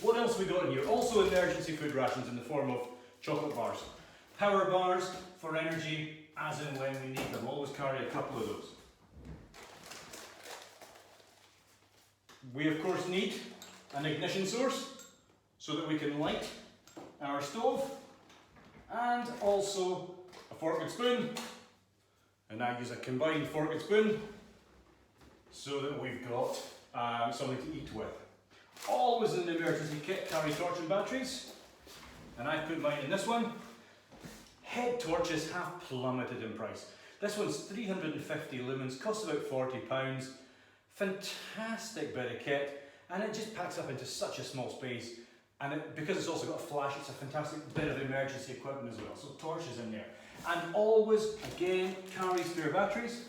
What else have we got in here? Also emergency food rations in the form of chocolate bars. Power bars for energy as and when we need them. Always carry a couple of those. We of course need an ignition source so that we can light our stove, and also a fork and spoon, and I use a combined fork and spoon so that we've got something to eat with. Always in the emergency kit carry torch and batteries, and I've put mine in this one. Head torches have plummeted in price. This one's 350 lumens, costs about £40. Fantastic bit of kit, and it just packs up into such a small space, and because it's also got a flash, it's a fantastic bit of emergency equipment as well. So torches in there, and always again carry spare batteries.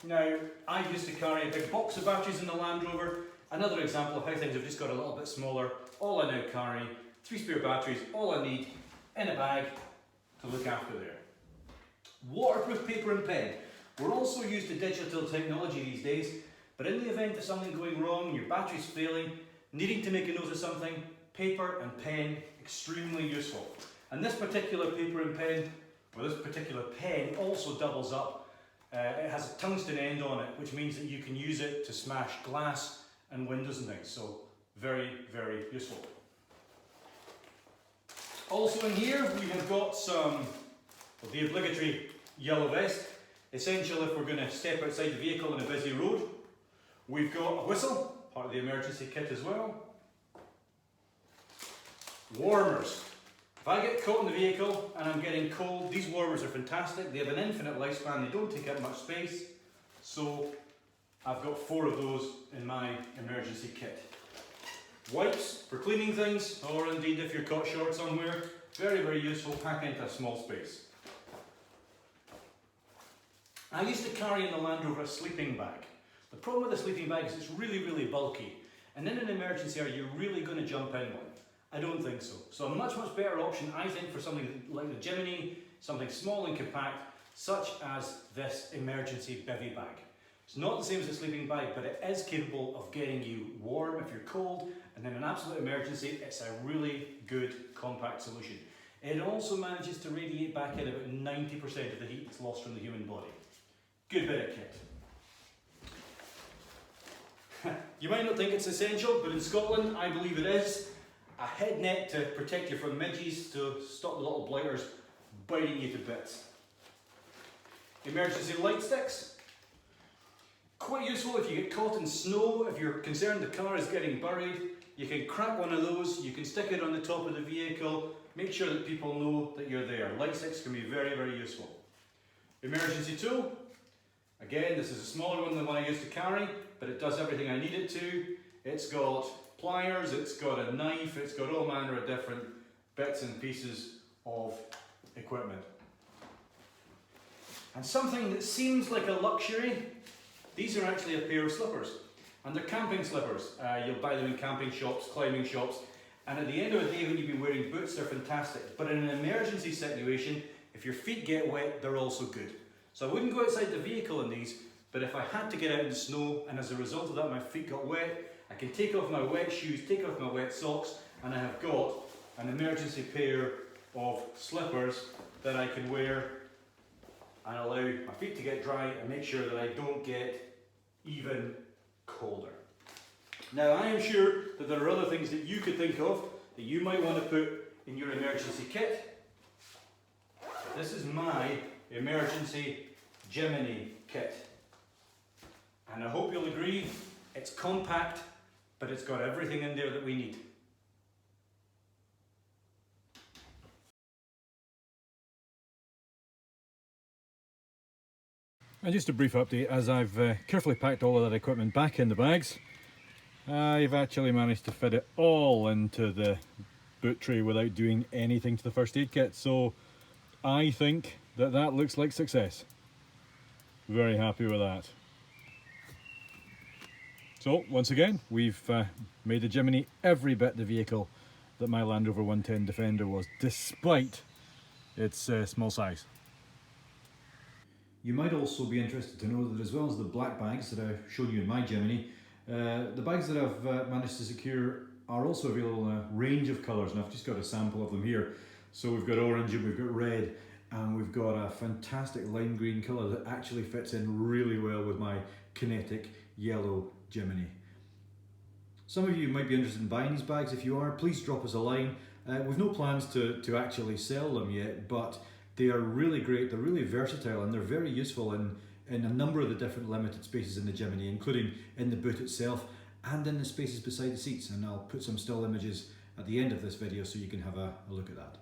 Now I used to carry a big box of batteries in the Land Rover. Another example of how things have just got a little bit smaller. All I now carry, 3 spare batteries, all I need in a bag to look after there. Waterproof paper and pen. We're also used to digital technology these days, but in the event of something going wrong, your battery's failing, needing to make a note of something, paper and pen, extremely useful. And this particular paper and pen, or this particular pen, also doubles up. It has a tungsten end on it, which means that you can use it to smash glass and windows and things. So very, very useful. Also in here we have got some of the obligatory yellow vest, essential if we're going to step outside the vehicle on a busy road. We've got a whistle, part of the emergency kit as well. Warmers. If I get caught in the vehicle and I'm getting cold, these warmers are fantastic. They have an infinite lifespan, they don't take up much space. So I've got 4 of those in my emergency kit. Wipes for cleaning things, or indeed if you're caught short somewhere. Very, very useful, pack into a small space. I used to carry in the Land Rover a sleeping bag. The problem with the sleeping bag is it's really, really bulky. And in an emergency, are you really going to jump in one? I don't think so. So a much, much better option, I think, for something like the Jimny, something small and compact, such as this emergency bivy bag. It's not the same as a sleeping bag, but it is capable of getting you warm if you're cold, and in an absolute emergency, it's a really good compact solution. It also manages to radiate back in about 90% of the heat that's lost from the human body. Good bit of kit. You might not think it's essential, but in Scotland, I believe it is. A head net to protect you from midges, to stop the little blighters biting you to bits. Emergency light sticks. Quite useful if you get caught in snow, if you're concerned the car is getting buried. You can crack one of those, you can stick it on the top of the vehicle, make sure that people know that you're there. Light sticks can be very, very useful. Emergency tool. Again, this is a smaller one than what I used to carry, but it does everything I need it to. It's got pliers, it's got a knife, it's got all manner of different bits and pieces of equipment. And something that seems like a luxury, these are actually a pair of slippers. And they're camping slippers. You'll buy them in camping shops, climbing shops, and at the end of the day when you've been wearing boots, they're fantastic. But in an emergency situation, if your feet get wet, they're also good. So I wouldn't go outside the vehicle in these, but if I had to get out in the snow and as a result of that my feet got wet, I can take off my wet shoes, take off my wet socks, and I have got an emergency pair of slippers that I can wear and allow my feet to get dry and make sure that I don't get even colder. Now I am sure that there are other things that you could think of that you might want to put in your emergency kit. This is my emergency Jimny kit. And I hope you'll agree, it's compact, but it's got everything in there that we need. And just a brief update, as I've carefully packed all of that equipment back in the bags, I've actually managed to fit it all into the boot tray without doing anything to the first aid kit. So I think that that looks like success. Very happy with that. So once again, we've made the Jimny every bit the vehicle that my Land Rover 110 Defender was, despite its small size. You might also be interested to know that as well as the black bags that I've shown you in my Jimny, the bags that I've managed to secure are also available in a range of colours, and I've just got a sample of them here. So we've got orange and we've got red, and we've got a fantastic lime green colour that actually fits in really well with my kinetic yellow Jimny. Some of you might be interested in buying these bags. If you are, please drop us a line. We've no plans to actually sell them yet, but they are really great, they're really versatile, and they're very useful in a number of the different limited spaces in the Jimny, including in the boot itself and in the spaces beside the seats. And I'll put some still images at the end of this video so you can have a look at that.